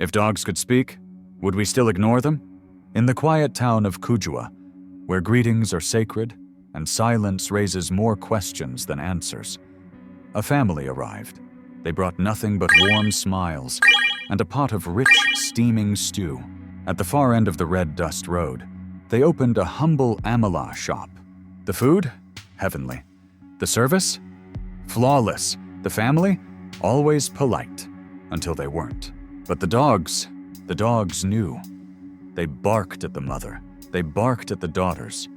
If dogs could speak, would we still ignore them? In the quiet town of Kujua, where greetings are sacred and silence raises more questions than answers, a family arrived. They brought nothing but warm smiles and a pot of rich, steaming stew. At the far end of the red dust road, they opened a humble Amala shop. The food? Heavenly. The service? Flawless. The family? Always polite. Until they weren't. But the dogs knew. They barked at the mother. They barked at the daughters.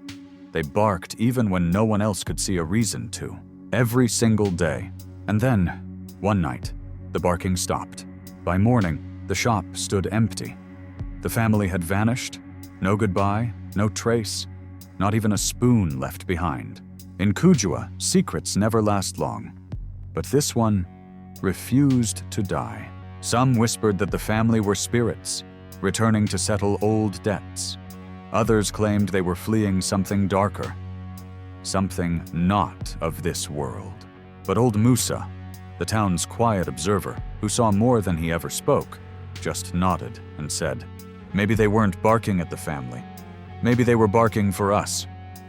They barked even when no one else could see a reason to. Every single day. And then, one night, the barking stopped. By morning, the shop stood empty. The family had vanished. No goodbye, no trace, not even a spoon left behind. In Kujua, secrets never last long. But this one refused to die. Some whispered that the family were spirits, returning to settle old debts. Others claimed they were fleeing something darker, something not of this world. But old Musa, the town's quiet observer, who saw more than he ever spoke, just nodded and said, "Maybe they weren't barking at the family. Maybe they were barking for us."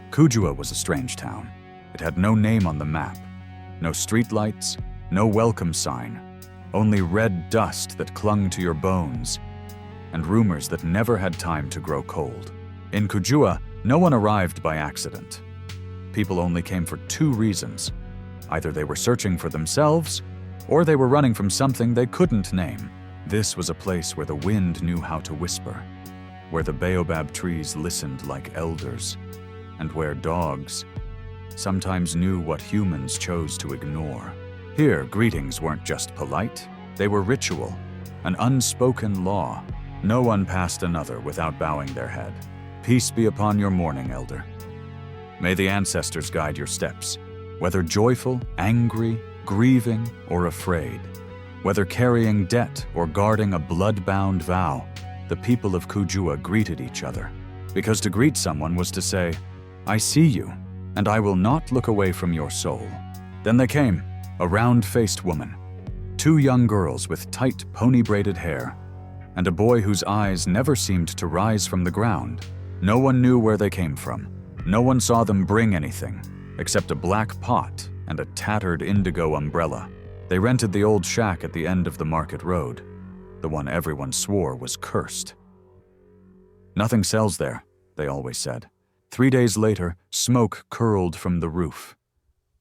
Kujua was a strange town. It had no name on the map, no streetlights, no welcome sign, only red dust that clung to your bones, and rumors that never had time to grow cold. In Kujua, no one arrived by accident. People only came for two reasons. Either they were searching for themselves, or they were running from something they couldn't name. This was a place where the wind knew how to whisper, where the baobab trees listened like elders, and where dogs sometimes knew what humans chose to ignore. Here, greetings weren't just polite, they were ritual, an unspoken law. No one passed another without bowing their head. Peace be upon your morning, elder. May the ancestors guide your steps, whether joyful, angry, grieving, or afraid. Whether carrying debt or guarding a blood-bound vow, the people of Kujua greeted each other. Because to greet someone was to say, "I see you, and I will not look away from your soul." Then they came, a round-faced woman, two young girls with tight pony-braided hair, and a boy whose eyes never seemed to rise from the ground. No one knew where they came from. No one saw them bring anything, except a black pot and a tattered indigo umbrella. They rented the old shack at the end of the market road, the one everyone swore was cursed. "Nothing sells there," they always said. 3 days later, smoke curled from the roof.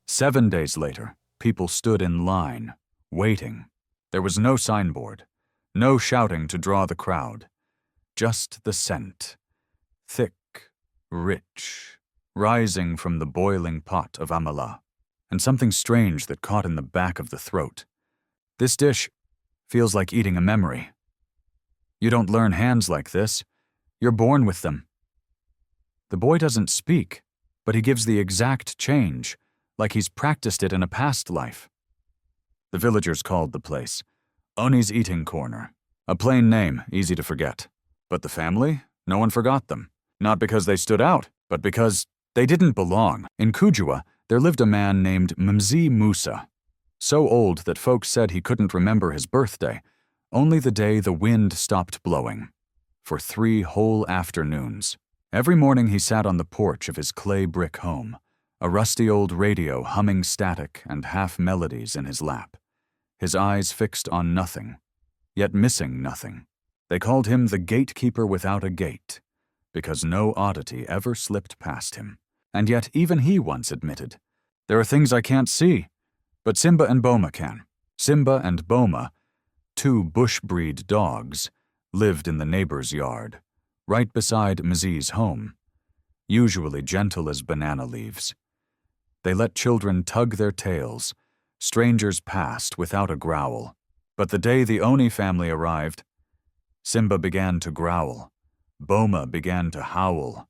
7 days later, people stood in line, waiting. There was no signboard, no shouting to draw the crowd, just the scent, thick, rich, rising from the boiling pot of Amala, and something strange that caught in the back of the throat. This dish feels like eating a memory. You don't learn hands like this. You're born with them. The boy doesn't speak, but he gives the exact change, like he's practiced it in a past life. The villagers called the place Oni's Eating Corner, a plain name, easy to forget. But the family? No one forgot them. Not because they stood out, but because they didn't belong. In Kujua, there lived a man named Mzee Musa, so old that folks said he couldn't remember his birthday, only the day the wind stopped blowing, for 3 whole afternoons. Every morning he sat on the porch of his clay brick home, a rusty old radio humming static and half melodies in his lap, his eyes fixed on nothing, yet missing nothing. They called him the gatekeeper without a gate, because no oddity ever slipped past him. And yet even he once admitted, "There are things I can't see, but Simba and Boma can." Simba and Boma, 2 bush-breed dogs, lived in the neighbor's yard, right beside Mzee's home, usually gentle as banana leaves. They let children tug their tails. Strangers passed without a growl. But the day the Oni family arrived, Simba began to growl, Boma began to howl,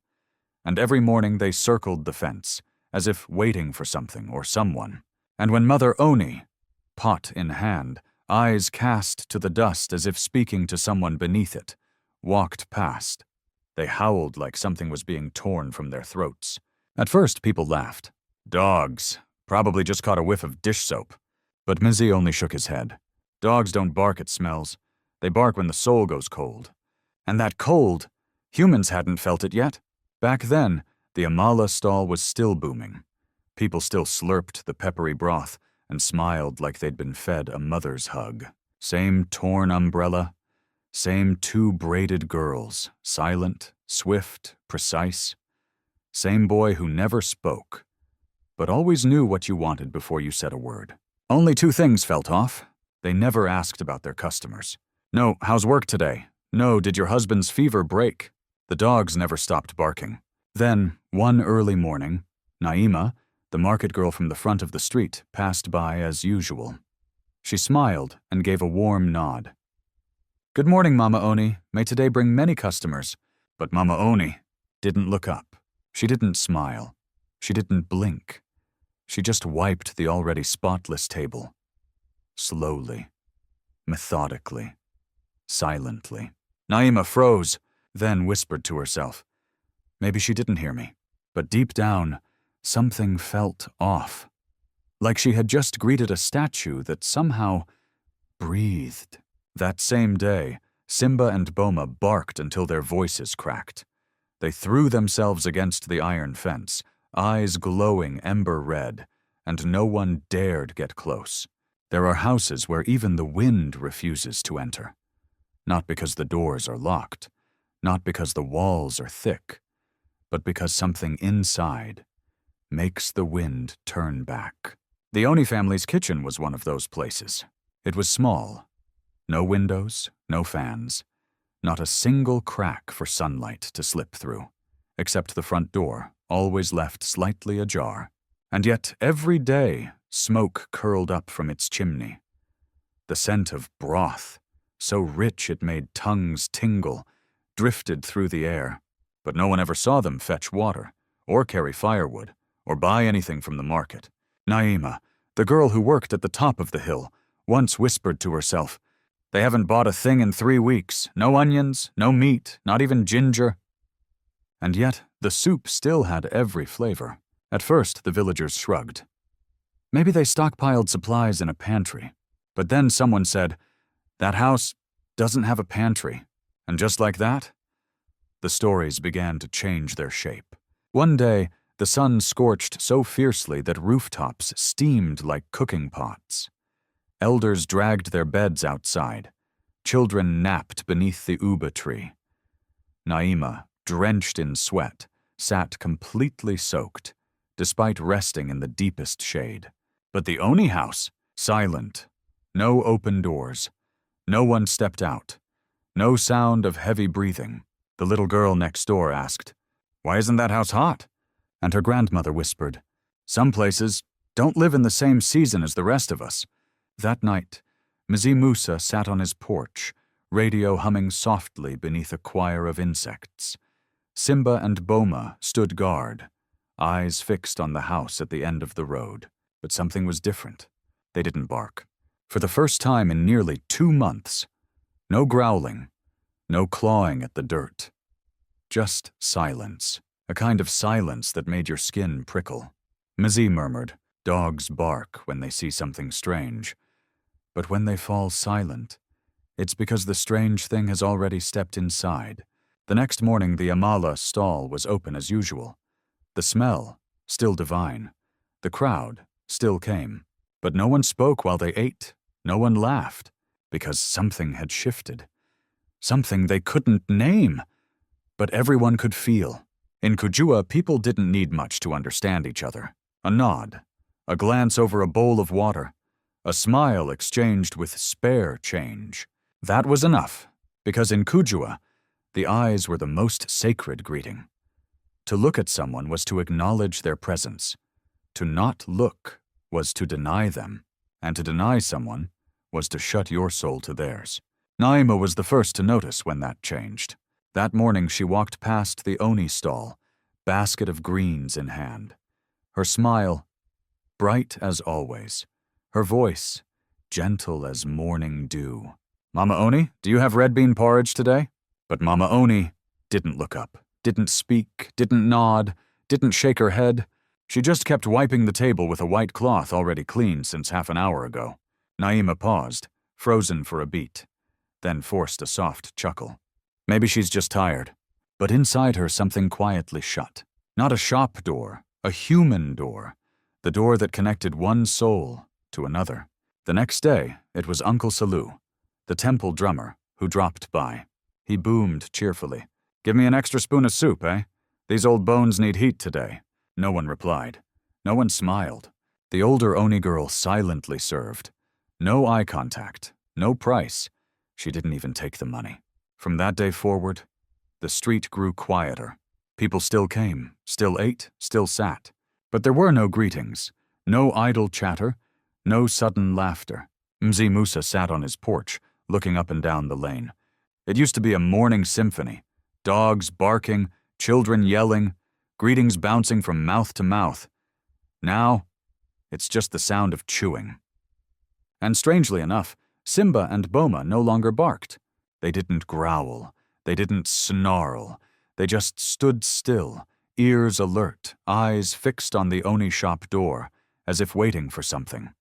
and every morning they circled the fence, as if waiting for something or someone. And when Mother Oni, pot in hand, eyes cast to the dust as if speaking to someone beneath it, walked past, they howled like something was being torn from their throats. At first, people laughed. Dogs, probably just caught a whiff of dish soap. But Mzee only shook his head. Dogs don't bark at smells. They bark when the soul goes cold. And that cold, humans hadn't felt it yet. Back then, the Amala stall was still booming. People still slurped the peppery broth and smiled like they'd been fed a mother's hug. Same torn umbrella, same two braided girls, silent, swift, precise. Same boy who never spoke, but always knew what you wanted before you said a word. Only two things felt off. They never asked about their customers. No, how's work today? No, did your husband's fever break? The dogs never stopped barking. Then, one early morning, Naima, the market girl from the front of the street, passed by as usual. She smiled and gave a warm nod. "Good morning, Mama Oni. May today bring many customers." But Mama Oni didn't look up. She didn't smile. She didn't blink. She just wiped the already spotless table. Slowly, methodically, silently. Naima froze, then whispered to herself. Maybe she didn't hear me, but deep down, something felt off. Like she had just greeted a statue that somehow breathed. That same day, Simba and Boma barked until their voices cracked. They threw themselves against the iron fence, eyes glowing ember red, and no one dared get close. There are houses where even the wind refuses to enter. Not because the doors are locked, not because the walls are thick, but because something inside makes the wind turn back. The Oni family's kitchen was one of those places. It was small. No windows, no fans, not a single crack for sunlight to slip through, except the front door, always left slightly ajar. And yet, every day, smoke curled up from its chimney. The scent of broth, so rich it made tongues tingle, drifted through the air, but no one ever saw them fetch water, or carry firewood, or buy anything from the market. Naima, the girl who worked at the top of the hill, once whispered to herself, "They haven't bought a thing in 3 weeks. No onions, no meat, not even ginger." And yet, the soup still had every flavor. At first, the villagers shrugged. Maybe they stockpiled supplies in a pantry. But then someone said, "That house doesn't have a pantry." And just like that, the stories began to change their shape. One day, the sun scorched so fiercely that rooftops steamed like cooking pots. Elders dragged their beds outside. Children napped beneath the uba tree. Naima, drenched in sweat, sat completely soaked, despite resting in the deepest shade. But the Oni house, silent. No open doors. No one stepped out. No sound of heavy breathing. The little girl next door asked, "Why isn't that house hot?" And her grandmother whispered, "Some places don't live in the same season as the rest of us." That night, Mzee Musa sat on his porch, radio humming softly beneath a choir of insects. Simba and Boma stood guard, eyes fixed on the house at the end of the road. But something was different. They didn't bark. For the first time in nearly 2 months, no growling, no clawing at the dirt. Just silence, a kind of silence that made your skin prickle. Mzee murmured, "Dogs bark when they see something strange. But when they fall silent, it's because the strange thing has already stepped inside." The next morning, the Amala stall was open as usual. The smell, still divine. The crowd still came. But no one spoke while they ate. No one laughed, because something had shifted. Something they couldn't name, but everyone could feel. In Kujua, people didn't need much to understand each other. A nod, a glance over a bowl of water, a smile exchanged with spare change. That was enough, because in Kujua, the eyes were the most sacred greeting. To look at someone was to acknowledge their presence. To not look was to deny them, and to deny someone was to shut your soul to theirs. Naima was the first to notice when that changed. That morning she walked past the Oni stall, basket of greens in hand. Her smile, bright as always. Her voice, gentle as morning dew. "Mama Oni, do you have red bean porridge today?" But Mama Oni didn't look up, didn't speak, didn't nod, didn't shake her head. She just kept wiping the table with a white cloth already cleaned since half an hour ago. Naima paused, frozen for a beat. then forced a soft chuckle. Maybe she's just tired. But inside her something quietly shut. Not a shop door, a human door. The door that connected one soul to another. The next day, it was Uncle Salou, the temple drummer, who dropped by. He boomed cheerfully. "Give me an extra spoon of soup, eh? These old bones need heat today." No one replied. No one smiled. The older Oni girl silently served. No eye contact, no price. She didn't even take the money. From that day forward, the street grew quieter. People still came, still ate, still sat. But there were no greetings, no idle chatter, no sudden laughter. Mzee Musa sat on his porch, looking up and down the lane. It used to be a morning symphony. Dogs barking, children yelling, greetings bouncing from mouth to mouth. Now, it's just the sound of chewing. And strangely enough, Simba and Boma no longer barked. They didn't growl. They didn't snarl. They just stood still, ears alert, eyes fixed on the Oni shop door, as if waiting for something.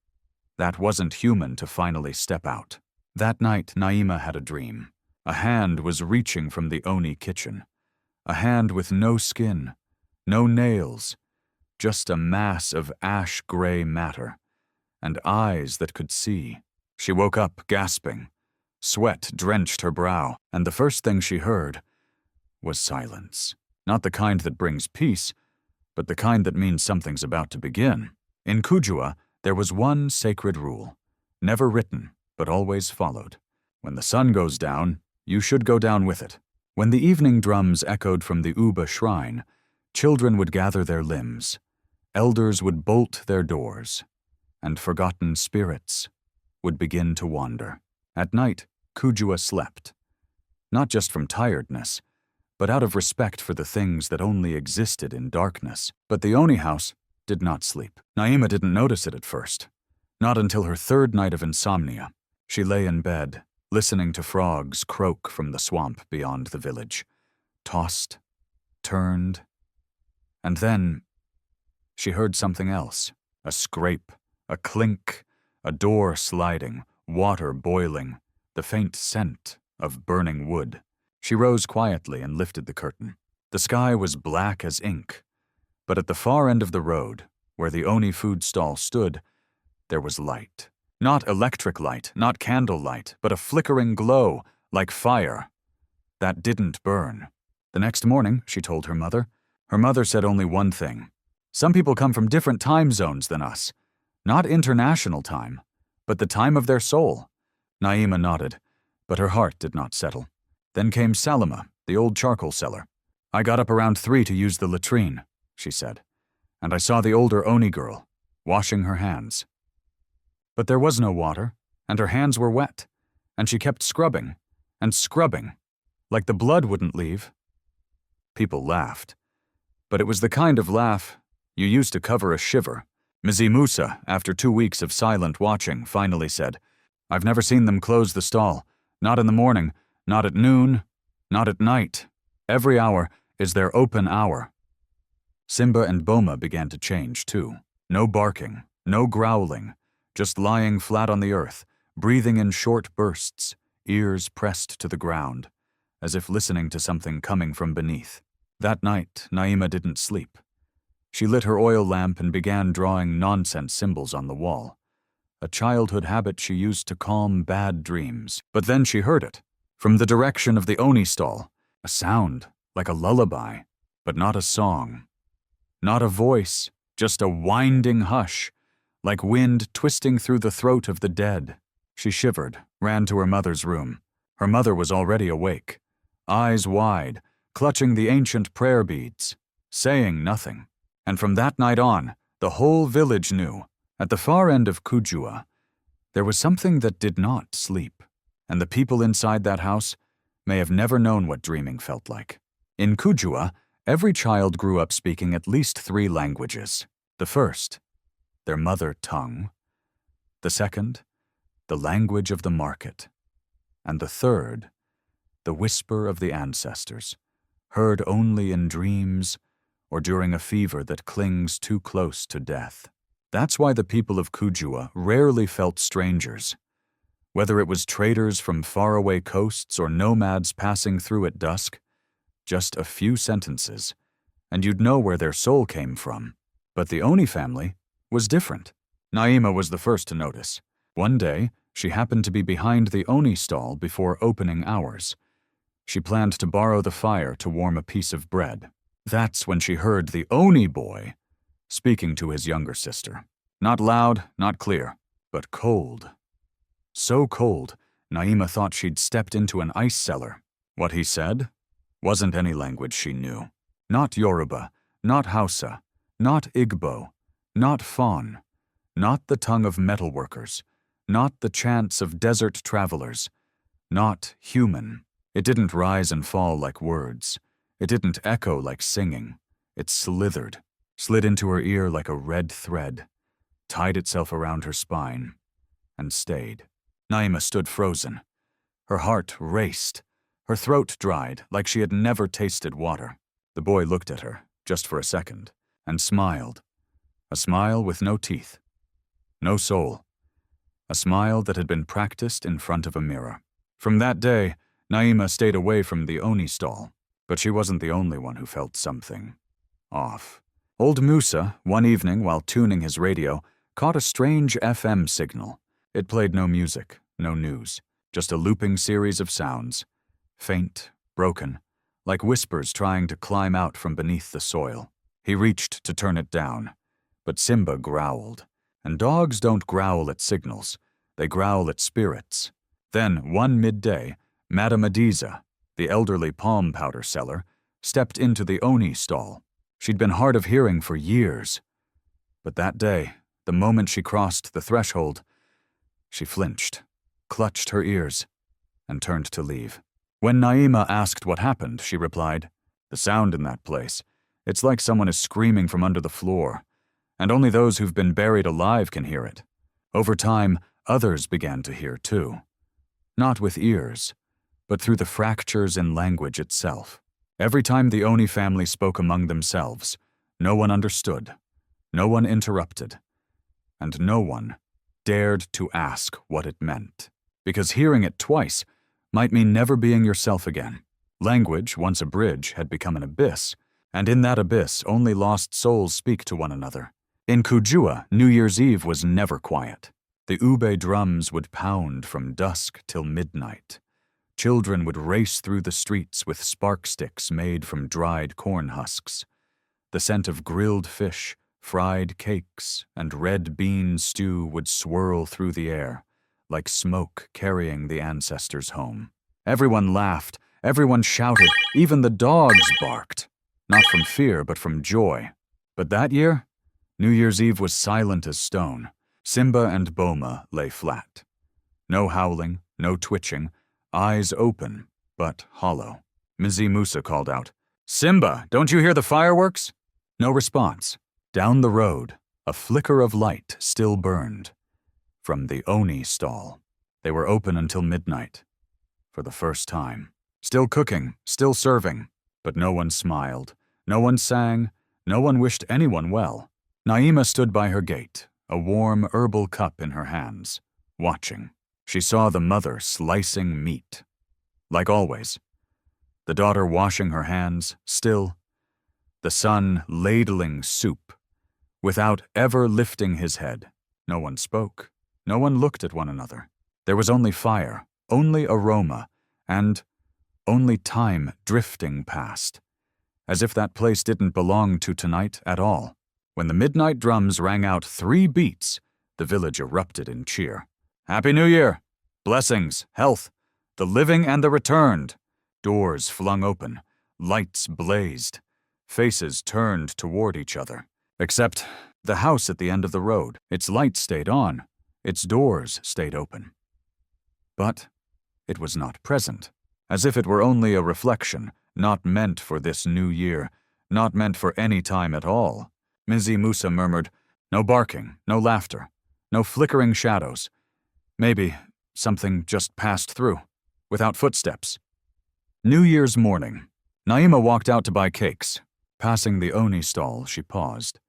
That wasn't human to finally step out. That night, Naima had a dream. A hand was reaching from the Oni kitchen. A hand with no skin, no nails, just a mass of ash-gray matter, and eyes that could see. She woke up gasping. Sweat drenched her brow, and the first thing she heard was silence. Not the kind that brings peace, but the kind that means something's about to begin. In Kujua, there was one sacred rule, never written, but always followed. When the sun goes down, you should go down with it. When the evening drums echoed from the Uba shrine, children would gather their limbs, elders would bolt their doors, and forgotten spirits would begin to wander. At night, Kujua slept, not just from tiredness, but out of respect for the things that only existed in darkness. But the Oni house did not sleep. Naima didn't notice it at first, not until her third night of insomnia. She lay in bed, listening to frogs croak from the swamp beyond the village, tossed, turned, and then she heard something else, a scrape, a clink, a door sliding, water boiling, the faint scent of burning wood. She rose quietly and lifted the curtain. The sky was black as ink, but at the far end of the road, where the Oni food stall stood, there was light. Not electric light, not candle light, but a flickering glow, like fire, that didn't burn. The next morning, she told her mother. Her mother said only one thing. Some people come from different time zones than us. Not international time, but the time of their soul. Naima nodded, but her heart did not settle. Then came Salima, the old charcoal seller. "I got up around 3 to use the latrine," she said, "and I saw the older Oni girl, washing her hands. But there was no water, and her hands were wet, and she kept scrubbing, and scrubbing, like the blood wouldn't leave." People laughed, but it was the kind of laugh you used to cover a shiver. Mzee Musa, after 2 weeks of silent watching, finally said, "I've never seen them close the stall, not in the morning, not at noon, not at night. Every hour is their open hour." Simba and Boma began to change, too. No barking, no growling, just lying flat on the earth, breathing in short bursts, ears pressed to the ground, as if listening to something coming from beneath. That night, Naima didn't sleep. She lit her oil lamp and began drawing nonsense symbols on the wall, a childhood habit she used to calm bad dreams. But then she heard it, from the direction of the Oni stall, a sound like a lullaby, but not a song. Not a voice, just a winding hush, like wind twisting through the throat of the dead. She shivered, ran to her mother's room. Her mother was already awake, eyes wide, clutching the ancient prayer beads, saying nothing. And from that night on, the whole village knew. At the far end of Kujua, there was something that did not sleep, and the people inside that house may have never known what dreaming felt like. In Kujua, every child grew up speaking at least 3 languages. The first, their mother tongue. The second, the language of the market. And the third, the whisper of the ancestors, heard only in dreams or during a fever that clings too close to death. That's why the people of Kujua rarely felt strangers. Whether it was traders from faraway coasts or nomads passing through at dusk, just a few sentences, and you'd know where their soul came from. But the Oni family was different. Naima was the first to notice. One day, she happened to be behind the Oni stall before opening hours. She planned to borrow the fire to warm a piece of bread. That's when she heard the Oni boy speaking to his younger sister. Not loud, not clear, but cold. So cold, Naima thought she'd stepped into an ice cellar. What he said wasn't any language she knew. Not Yoruba, not Hausa, not Igbo, not Fon, not the tongue of metalworkers, not the chants of desert travelers, not human. It didn't rise and fall like words. It didn't echo like singing. It slithered, slid into her ear like a red thread, tied itself around her spine, and stayed. Naima stood frozen. Her heart raced. Her throat dried like she had never tasted water. The boy looked at her, just for a second, and smiled. A smile with no teeth, no soul. A smile that had been practiced in front of a mirror. From that day, Naima stayed away from the Oni stall, but she wasn't the only one who felt something off. Old Musa, one evening while tuning his radio, caught a strange FM signal. It played no music, no news, just a looping series of sounds, faint, broken, like whispers trying to climb out from beneath the soil. He reached to turn it down, but Simba growled. And dogs don't growl at signals, they growl at spirits. Then, one midday, Madame Adiza, the elderly palm powder seller, stepped into the Oni stall. She'd been hard of hearing for years. But that day, the moment she crossed the threshold, she flinched, clutched her ears, and turned to leave. When Naima asked what happened, she replied, "The sound in that place, it's like someone is screaming from under the floor. And only those who've been buried alive can hear it." Over time, others began to hear too. Not with ears, but through the fractures in language itself. Every time the Oni family spoke among themselves, no one understood, no one interrupted, and no one dared to ask what it meant. Because hearing it twice might mean never being yourself again. Language, once a bridge, had become an abyss, and in that abyss only lost souls speak to one another. In Kujua, New Year's Eve was never quiet. The ube drums would pound from dusk till midnight. Children would race through the streets with spark sticks made from dried corn husks. The scent of grilled fish, fried cakes, and red bean stew would swirl through the air, like smoke carrying the ancestors home. Everyone laughed, everyone shouted, even the dogs barked. Not from fear, but from joy. But that year, New Year's Eve was silent as stone. Simba and Boma lay flat. No howling, no twitching, eyes open, but hollow. Mzee Musa called out, "Simba, don't you hear the fireworks?" No response. Down the road, a flicker of light still burned. From the Oni stall. They were open until midnight. For the first time. Still cooking, still serving. But no one smiled. No one sang. No one wished anyone well. Naima stood by her gate, a warm herbal cup in her hands, watching. She saw the mother slicing meat. Like always. The daughter washing her hands, still. The son ladling soup. Without ever lifting his head. No one spoke. No one looked at one another. There was only fire, only aroma, and only time drifting past. As if that place didn't belong to tonight at all. When the midnight drums rang out 3 beats, the village erupted in cheer. "Happy New Year! Blessings, health, the living and the returned!" Doors flung open, lights blazed, faces turned toward each other. Except the house at the end of the road. Its lights stayed on, its doors stayed open. But it was not present, as if it were only a reflection, not meant for this new year, not meant for any time at all. Mzee Musa murmured, "No barking, no laughter, no flickering shadows. Maybe something just passed through, without footsteps." New Year's morning. Naima walked out to buy cakes. Passing the Oni stall, she paused.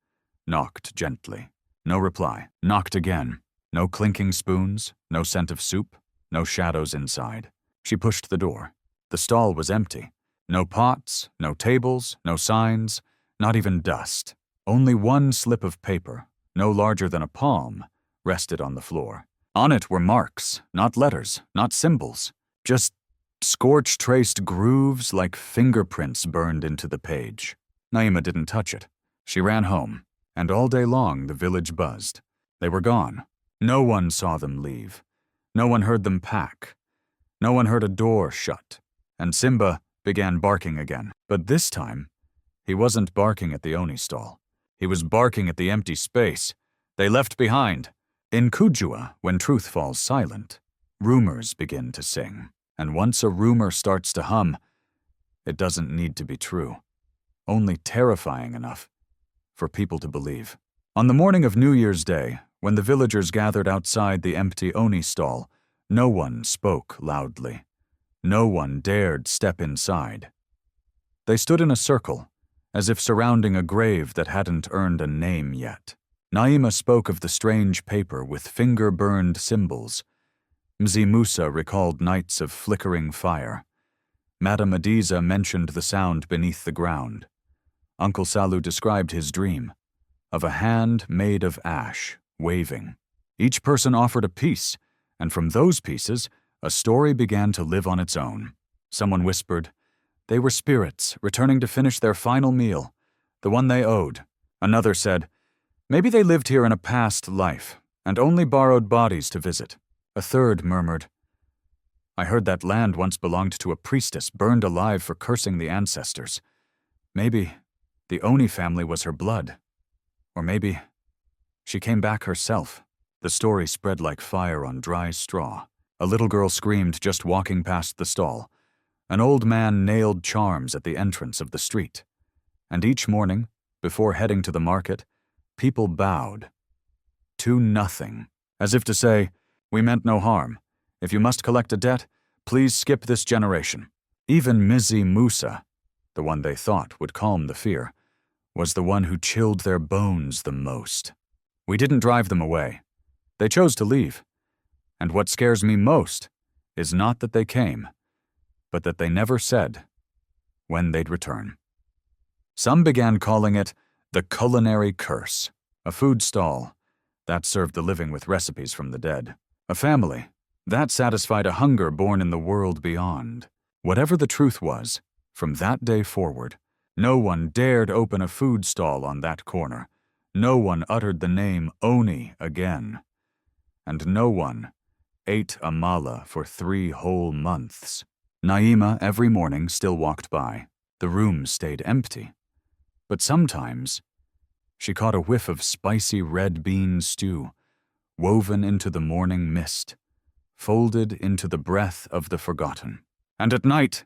Knocked gently. No reply. Knocked again. No clinking spoons, no scent of soup. no shadows inside. She pushed the door. The stall was empty. No pots, no tables, no signs, not even dust. Only one slip of paper, no larger than a palm, rested on the floor. On it were marks, not letters, not symbols, just scorch-traced grooves like fingerprints burned into the page. Naima didn't touch it. She ran home, and all day long the village buzzed. They were gone. No one saw them leave. No one heard them pack. No one heard a door shut. And Simba began barking again. But this time, he wasn't barking at the Oni stall. He was barking at the empty space they left behind. In Kujua, when truth falls silent, rumors begin to sing. And once a rumor starts to hum, it doesn't need to be true. Only terrifying enough for people to believe. On the morning of New Year's Day, when the villagers gathered outside the empty Oni stall, no one spoke loudly. No one dared step inside. They stood in a circle, as if surrounding a grave that hadn't earned a name yet. Naima spoke of the strange paper with finger-burned symbols. Mzee Musa recalled nights of flickering fire. Madame Adiza mentioned the sound beneath the ground. Uncle Salu described his dream, of a hand made of ash, waving. Each person offered a piece, and from those pieces, a story began to live on its own. Someone whispered, they were spirits returning to finish their final meal, the one they owed. Another said, maybe they lived here in a past life, and only borrowed bodies to visit. A third murmured, I heard that land once belonged to a priestess burned alive for cursing the ancestors. Maybe the Oni family was her blood. Or maybe she came back herself. The story spread like fire on dry straw. A little girl screamed just walking past the stall. An old man nailed charms at the entrance of the street. And each morning, before heading to the market, people bowed to nothing, as if to say, we meant no harm. If you must collect a debt, please skip this generation. Even Mzee Musa, the one they thought would calm the fear, was the one who chilled their bones the most. We didn't drive them away. They chose to leave. And what scares me most is not that they came, but that they never said when they'd return. Some began calling it the culinary curse, a food stall that served the living with recipes from the dead. A family that satisfied a hunger born in the world beyond. Whatever the truth was, from that day forward, no one dared open a food stall on that corner. No one uttered the name Oni again. And no one ate Amala for 3 whole months. Naima every morning still walked by. The room stayed empty. But sometimes she caught a whiff of spicy red bean stew, woven into the morning mist, folded into the breath of the forgotten. And at night,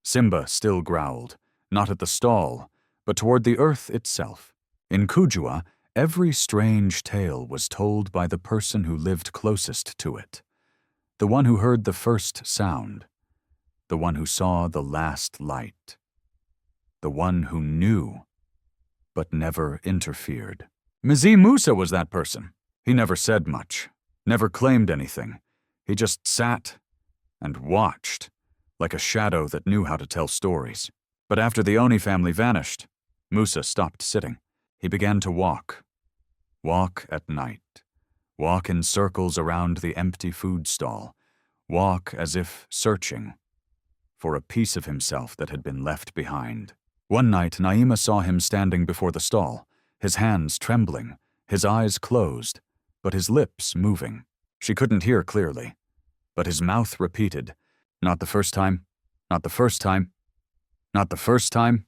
Simba still growled, not at the stall, but toward the earth itself. In Kujua, every strange tale was told by the person who lived closest to it, the one who heard the first sound, the one who saw the last light, the one who knew but never interfered. Mzee Musa was that person. He never said much, never claimed anything. He just sat and watched, like a shadow that knew how to tell stories. But after the Oni family vanished, Musa stopped sitting. He began to walk. Walk at night. Walk in circles around the empty food stall. Walk as if searching for a piece of himself that had been left behind. One night, Naima saw him standing before the stall, his hands trembling, his eyes closed, but his lips moving. She couldn't hear clearly, but his mouth repeated, not the first time, not the first time, not the first time.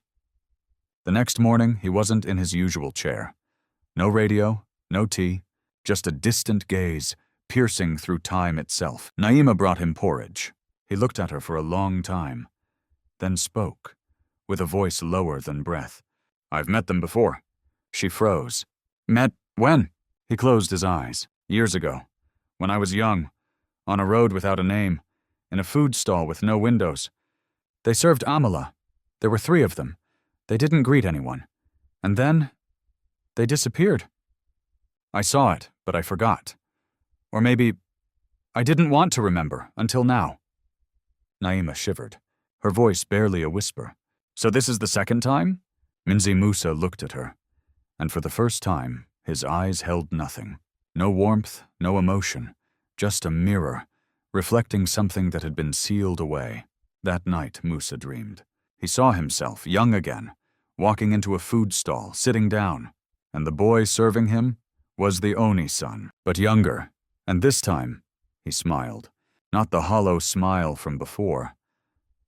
The next morning, he wasn't in his usual chair. No radio, no tea, just a distant gaze, piercing through time itself. Naima brought him porridge. He looked at her for a long time, then spoke, with a voice lower than breath. I've met them before. She froze. Met when? He closed his eyes. Years ago, when I was young, on a road without a name, in a food stall with no windows. They served Amala. There were 3 of them. They didn't greet anyone. And then, they disappeared. I saw it, but I forgot. Or maybe I didn't want to remember, until now." Naima shivered, her voice barely a whisper. "So this is the second time?" Mzee Musa looked at her, and for the first time, his eyes held nothing. No warmth, no emotion, just a mirror, reflecting something that had been sealed away. That night, Musa dreamed. He saw himself, young again, walking into a food stall, sitting down, and the boy serving him was the Oni son, but younger, and this time, he smiled. Not the hollow smile from before,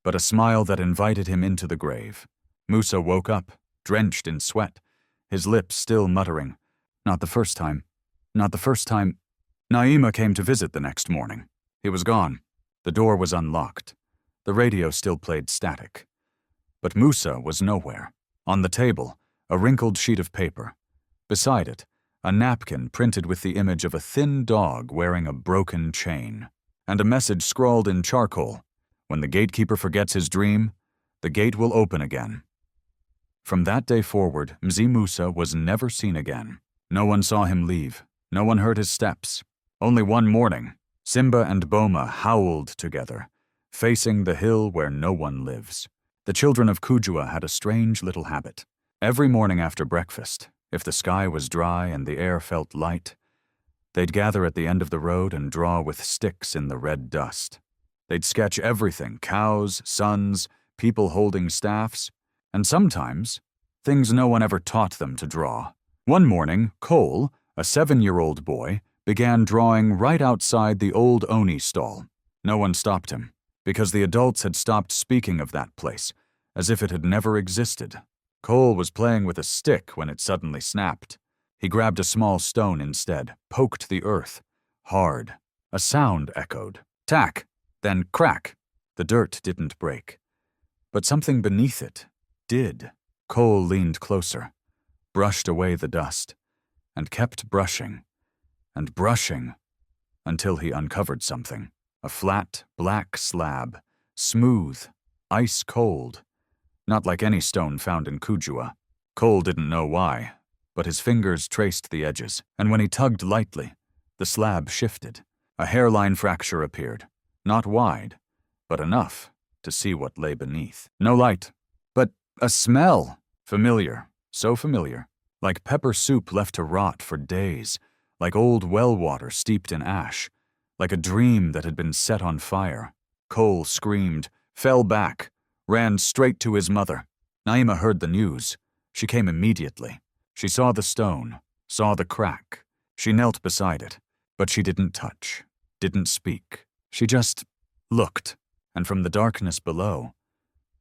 but a smile that invited him into the grave. Musa woke up, drenched in sweat, his lips still muttering, "Not the first time. Not the first time." Naima came to visit the next morning. He was gone. The door was unlocked. The radio still played static. But Musa was nowhere. On the table, a wrinkled sheet of paper. Beside it, a napkin printed with the image of a thin dog wearing a broken chain, and a message scrawled in charcoal: "When the gatekeeper forgets his dream, the gate will open again." From that day forward, Mzee Musa was never seen again. No one saw him leave. No one heard his steps. Only one morning, Simba and Boma howled together, facing the hill where no one lives. The children of Kujua had a strange little habit. Every morning after breakfast, if the sky was dry and the air felt light, they'd gather at the end of the road and draw with sticks in the red dust. They'd sketch everything: cows, suns, people holding staffs, and sometimes things no one ever taught them to draw. One morning, Cole, a 7-year-old boy, began drawing right outside the old Oni stall. No one stopped him, because the adults had stopped speaking of that place, as if it had never existed. Cole was playing with a stick when it suddenly snapped. He grabbed a small stone instead, poked the earth. Hard. A sound echoed. Tack, then crack. The dirt didn't break. But something beneath it did. Cole leaned closer, brushed away the dust, and kept brushing, and brushing, until he uncovered something. A flat, black slab, smooth, ice cold, not like any stone found in Kujua. Cole didn't know why, but his fingers traced the edges, and when he tugged lightly, the slab shifted. A hairline fracture appeared, not wide, but enough to see what lay beneath. No light, but a smell. Familiar, so familiar, like pepper soup left to rot for days, like old well water steeped in ash, like a dream that had been set on fire. Cole screamed, fell back, ran straight to his mother. Naima heard the news. She came immediately. She saw the stone, saw the crack. She knelt beside it, but she didn't touch, didn't speak. She just looked, and from the darkness below,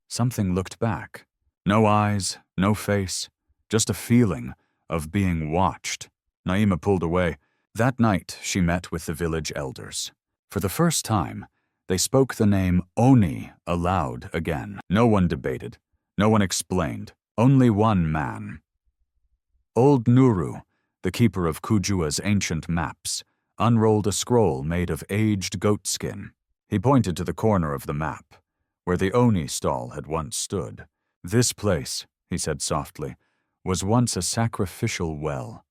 something looked back. No eyes, no face, just a feeling of being watched. Naima pulled away. That night, she met with the village elders. For the first time, they spoke the name Oni aloud again. No one debated. No one explained. Only one man. Old Nuru, the keeper of Kujua's ancient maps, unrolled a scroll made of aged goatskin. He pointed to the corner of the map, where the Oni stall had once stood. "This place," he said softly, "was once a sacrificial well,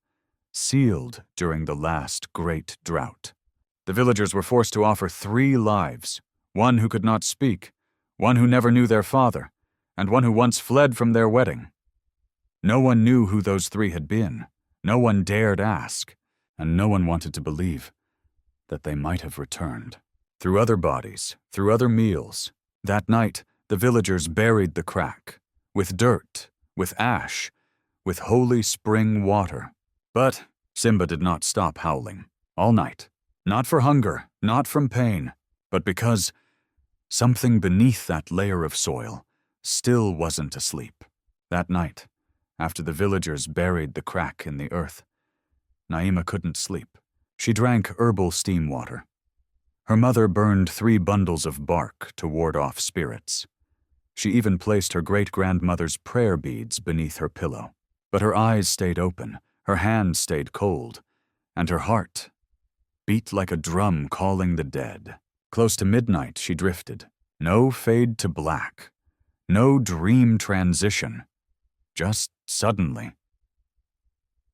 sealed during the last great drought. The villagers were forced to offer 3 lives, one who could not speak, one who never knew their father, and one who once fled from their wedding. No one knew who those 3 had been, no one dared ask, and no one wanted to believe that they might have returned. Through other bodies, through other meals, that night the villagers buried the crack, with dirt, with ash, with holy spring water. But Simba did not stop howling, all night. Not for hunger, not from pain, but because something beneath that layer of soil still wasn't asleep. That night, after the villagers buried the crack in the earth, Naima couldn't sleep. She drank herbal steam water. Her mother burned 3 bundles of bark to ward off spirits. She even placed her great-grandmother's prayer beads beneath her pillow. But her eyes stayed open, her hands stayed cold, and her heart beat like a drum calling the dead. Close to midnight, she drifted. No fade to black. No dream transition. Just suddenly.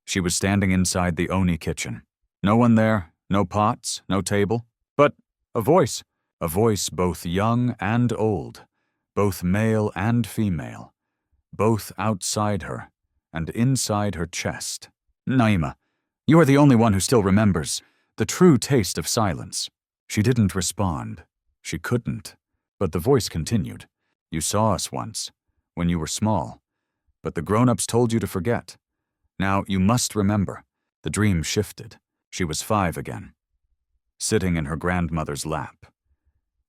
She was standing inside the Oni kitchen. No one there, no pots, no table, But a voice both young and old, both male and female, both outside her and inside her chest. Naima, you are the only one who still remembers the true taste of silence. She didn't respond. She couldn't. But the voice continued. You saw us once, when you were small, but the grown-ups told you to forget. Now you must remember. The dream shifted. She was 5 again, sitting in her grandmother's lap,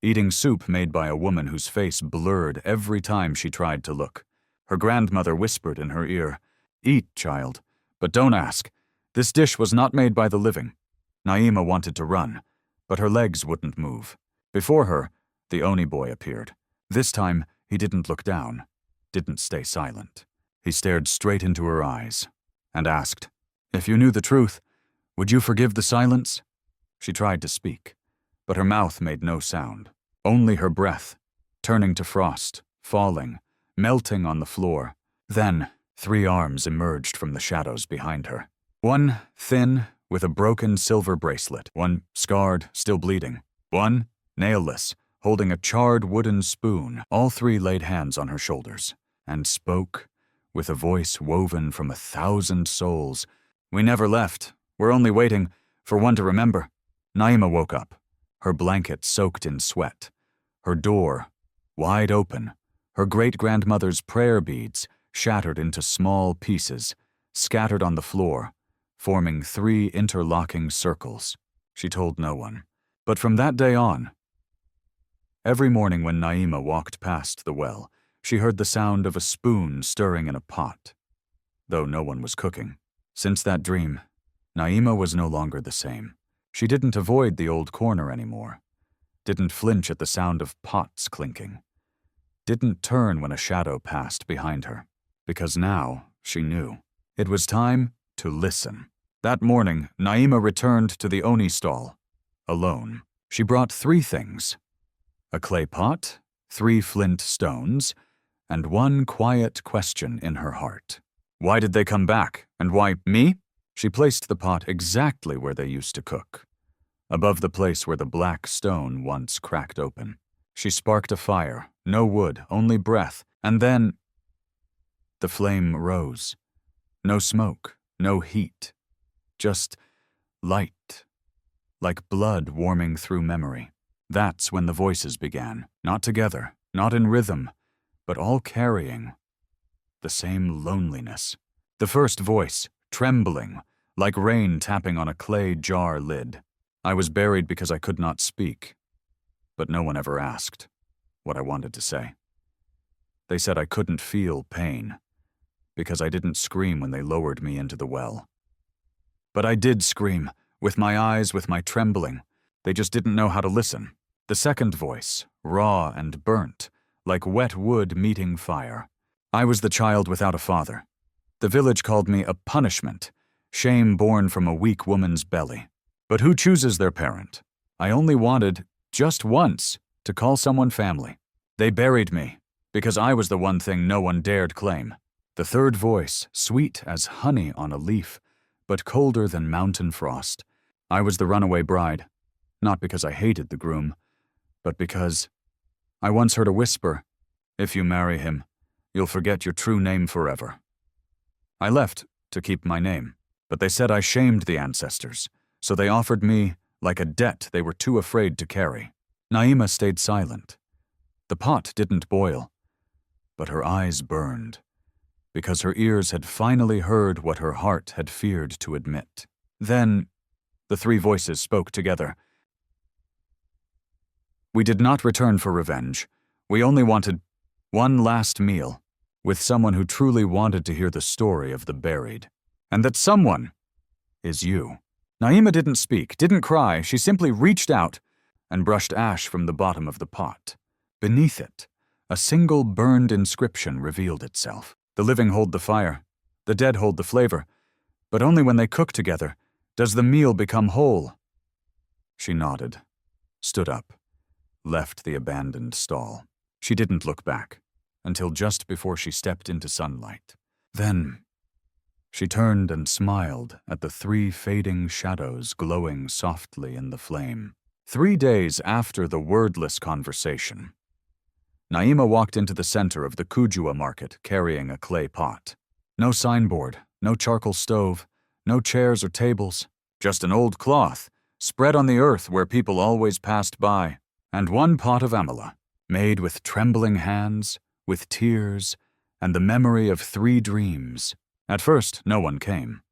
eating soup made by a woman whose face blurred every time she tried to look. Her grandmother whispered in her ear, "Eat, child, but don't ask. This dish was not made by the living." Naima wanted to run, but her legs wouldn't move. Before her, the Oni boy appeared. This time, he didn't look down, didn't stay silent. He stared straight into her eyes and asked, "If you knew the truth, would you forgive the silence?" She tried to speak, but her mouth made no sound, only her breath, turning to frost, falling, melting on the floor. Then, 3 arms emerged from the shadows behind her. One thin, with a broken silver bracelet, one scarred, still bleeding, one nailless, holding a charred wooden spoon. All 3 laid hands on her shoulders and spoke, with a voice woven from 1,000 souls. "We never left. We're only waiting for one to remember." Naima woke up, her blanket soaked in sweat, her door wide open, her great-grandmother's prayer beads shattered into small pieces, scattered on the floor, forming 3 interlocking circles. She told no one. But from that day on, every morning when Naima walked past the well, she heard the sound of a spoon stirring in a pot, though no one was cooking. Since that dream, Naima was no longer the same. She didn't avoid the old corner anymore, didn't flinch at the sound of pots clinking, didn't turn when a shadow passed behind her, because now she knew. It was time to listen. That morning, Naima returned to the Oni stall, alone. She brought 3 things: a clay pot, 3 flint stones, and 1 quiet question in her heart. Why did they come back, and why me? She placed the pot exactly where they used to cook, above the place where the black stone once cracked open. She sparked a fire, no wood, only breath, and then the flame rose. No smoke, no heat, just light, like blood warming through memory. That's when the voices began, not together, not in rhythm, but all carrying the same loneliness. The first voice, trembling, like rain tapping on a clay jar lid. I was buried because I could not speak, but no one ever asked what I wanted to say. They said I couldn't feel pain, because I didn't scream when they lowered me into the well. But I did scream, with my eyes, with my trembling. They just didn't know how to listen. The second voice, raw and burnt, like wet wood meeting fire. I was the child without a father. The village called me a punishment, shame born from a weak woman's belly. But who chooses their parent? I only wanted, just once, to call someone family. They buried me, because I was the one thing no one dared claim. The third voice, sweet as honey on a leaf, but colder than mountain frost. I was the runaway bride, not because I hated the groom, but because I once heard a whisper, "If you marry him, you'll forget your true name forever." I left to keep my name, but they said I shamed the ancestors, so they offered me like a debt they were too afraid to carry. Naima stayed silent. The pot didn't boil, but her eyes burned, because her ears had finally heard what her heart had feared to admit. Then, the 3 voices spoke together. We did not return for revenge. We only wanted one last meal with someone who truly wanted to hear the story of the buried. And that someone is you. Naima didn't speak, didn't cry. She simply reached out and brushed ash from the bottom of the pot. Beneath it, a single burned inscription revealed itself. The living hold the fire, the dead hold the flavor, but only when they cook together does the meal become whole. She nodded, stood up, left the abandoned stall. She didn't look back until just before she stepped into sunlight. Then she turned and smiled at the 3 fading shadows glowing softly in the flame. 3 days after the wordless conversation, Naima walked into the center of the Kujua market carrying a clay pot. No signboard, no charcoal stove, no chairs or tables, just an old cloth spread on the earth where people always passed by, and one pot of Amala, made with trembling hands, with tears, and the memory of 3 dreams. At first, no one came.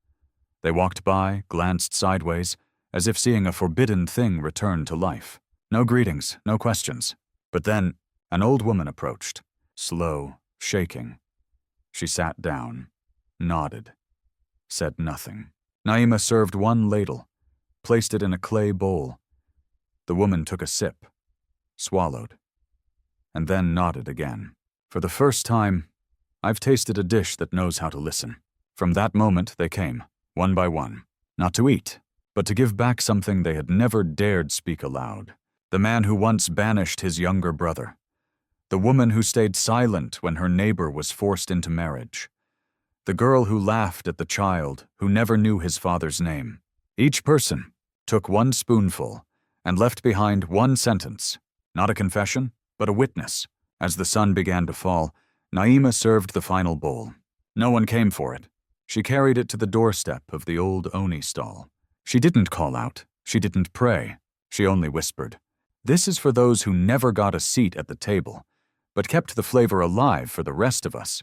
They walked by, glanced sideways, as if seeing a forbidden thing return to life. No greetings, no questions. But then, an old woman approached, slow, shaking. She sat down, nodded, said nothing. Naima served one ladle, placed it in a clay bowl. The woman took a sip, swallowed, and then nodded again. For the first time, I've tasted a dish that knows how to listen. From that moment, they came, one by one, not to eat, but to give back something they had never dared speak aloud. The man who once banished his younger brother. The woman who stayed silent when her neighbor was forced into marriage. The girl who laughed at the child who never knew his father's name. Each person took one spoonful and left behind one sentence, not a confession, but a witness. As the sun began to fall, Naima served the final bowl. No one came for it. She carried it to the doorstep of the old Oni stall. She didn't call out. She didn't pray. She only whispered, "This is for those who never got a seat at the table, but kept the flavor alive for the rest of us."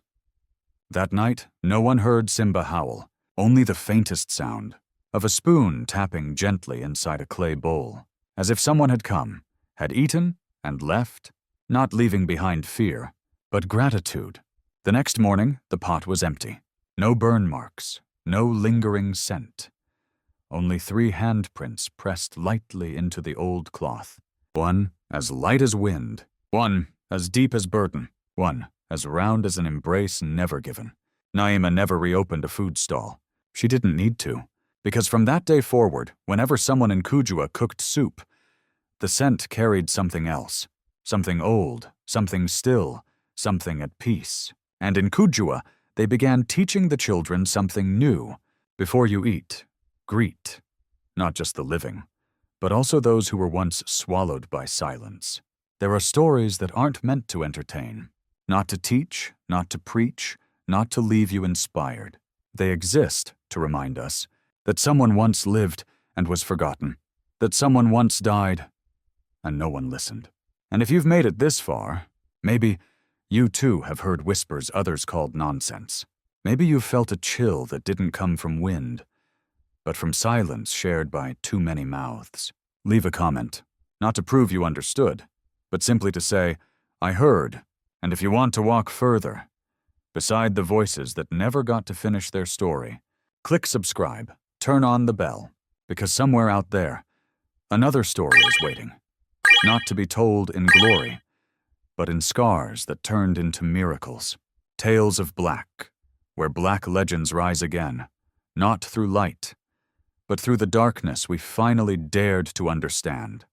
That night, no one heard Simba howl, only the faintest sound of a spoon tapping gently inside a clay bowl, as if someone had come, had eaten, and left, not leaving behind fear, but gratitude. The next morning, the pot was empty. No burn marks, no lingering scent. Only 3 handprints pressed lightly into the old cloth. One as light as wind, one as deep as burden, one as round as an embrace never given. Naima never reopened a food stall. She didn't need to, because from that day forward, whenever someone in Kujua cooked soup, the scent carried something else, something old, something still, something at peace. And in Kujua, they began teaching the children something new. Before you eat, greet, not just the living, but also those who were once swallowed by silence. There are stories that aren't meant to entertain, not to teach, not to preach, not to leave you inspired. They exist to remind us that someone once lived and was forgotten, that someone once died and no one listened. And if you've made it this far, maybe you too have heard whispers others called nonsense. Maybe you've felt a chill that didn't come from wind, but from silence shared by too many mouths. Leave a comment, not to prove you understood, but simply to say, "I heard," and if you want to walk further, beside the voices that never got to finish their story, click subscribe, turn on the bell, because somewhere out there, another story is waiting, not to be told in glory, but in scars that turned into miracles. Tales of black, where black legends rise again, not through light, but through the darkness we finally dared to understand.